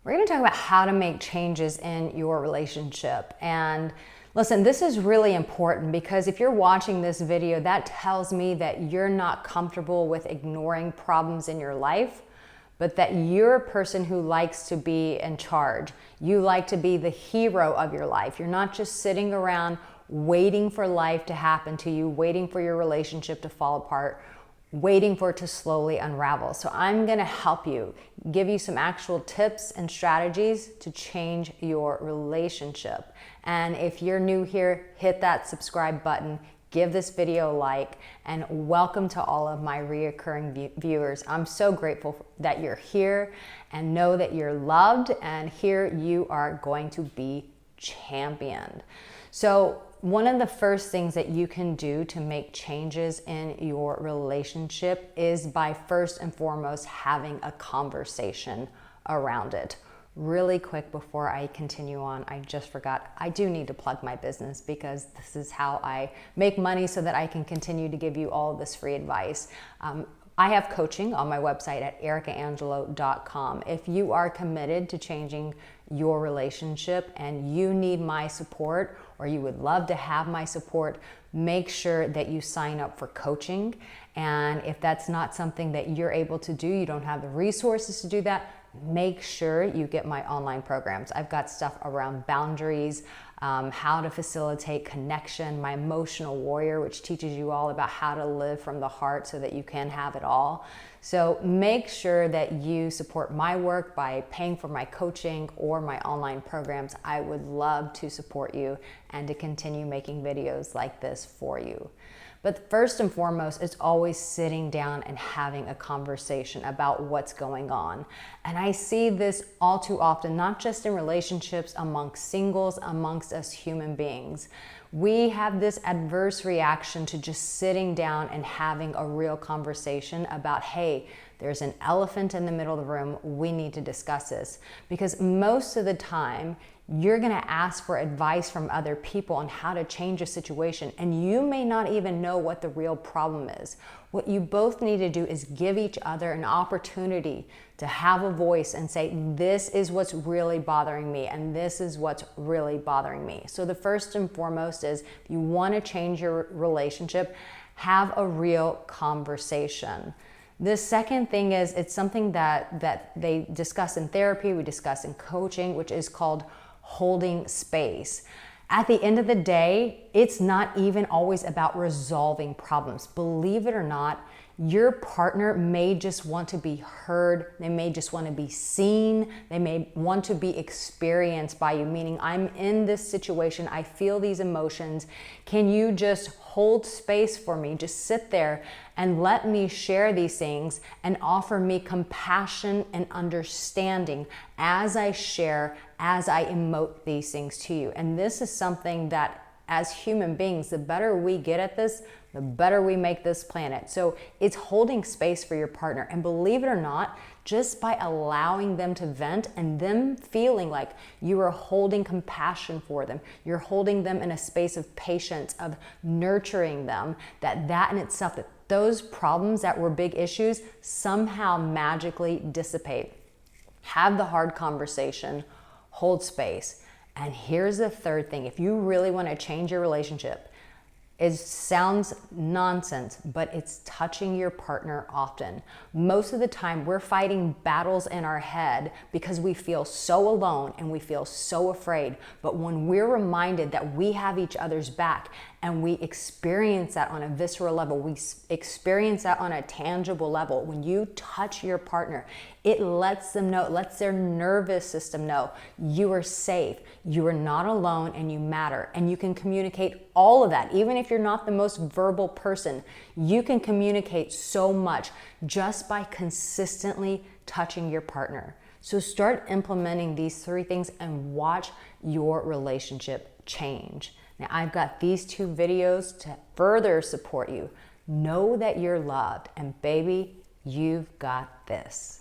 We're going to talk about how to make changes in your relationship. And listen, this is really important because if you're watching this video, that tells me that you're not comfortable with ignoring problems in your life, but that you're a person who likes to be in charge. You like to be the hero of your life. You're not just sitting around waiting for life to happen to you, waiting for your relationship to fall apart, waiting for it to slowly unravel. So I'm gonna help you, give you some actual tips and strategies to change your relationship. And if you're new here, hit that subscribe button, give this video a like, and welcome to all of my reoccurring viewers. I'm so grateful that you're here, and know that you're loved, and here you are going to be championed. So one of the first things that you can do to make changes in your relationship is by first and foremost having a conversation around it. Really quick before I continue on, I just forgot, I do need to plug my business because this is how I make money so that I can continue to give you all of this free advice. I have coaching on my website at aricaangelo.com. If you are committed to changing your relationship and you need my support, or you would love to have my support, make sure that you sign up for coaching. And if that's not something that you're able to do, you don't have the resources to do that, make sure you get my online programs. I've got stuff around boundaries, how to facilitate connection, my emotional warrior, which teaches you all about how to live from the heart so that you can have it all. So make sure that you support my work by paying for my coaching or my online programs. I would love to support you and to continue making videos like this for you. But first and foremost, it's always sitting down and having a conversation about what's going on. And I see this all too often, not just in relationships, amongst singles, amongst us human beings. We have this adverse reaction to just sitting down and having a real conversation about, hey, there's an elephant in the middle of the room, we need to discuss this. Because most of the time, you're gonna ask for advice from other people on how to change a situation, and you may not even know what the real problem is. What you both need to do is give each other an opportunity to have a voice and say, this is what's really bothering me, and this is what's really bothering me. So the first and foremost is, if you wanna change your relationship, have a real conversation. The second thing is, it's something that they discuss in therapy, we discuss in coaching, which is called holding space. At the end of the day, it's not even always about resolving problems. Believe it or not, your partner may just want to be heard. They may just want to be seen. They may want to be experienced by you, meaning, I'm in this situation. I feel these emotions. Can you just hold space for me? Just sit there and let me share these things and offer me compassion and understanding as I share, as I emote these things to you. And this is something that, as human beings, the better we get at this, the better we make this planet. So it's holding space for your partner. And believe it or not, just by allowing them to vent and them feeling like you are holding compassion for them, you're holding them in a space of patience, of nurturing them, that in itself, that those problems that were big issues somehow magically dissipate. Have the hard conversation, hold space. And here's the third thing. If you really want to change your relationship, it sounds nonsense, but it's touching your partner often. Most of the time, we're fighting battles in our head because we feel so alone and we feel so afraid. But when we're reminded that we have each other's back and we experience that on a visceral level, we experience that on a tangible level, when you touch your partner, it lets them know, it lets their nervous system know you are safe, you are not alone, and you matter. And you can communicate all of that. Even if you're not the most verbal person, you can communicate so much just by consistently touching your partner. So start implementing these three things and watch your relationship change. Now, I've got these 2 videos to further support you. Know that you're loved, and baby, you've got this.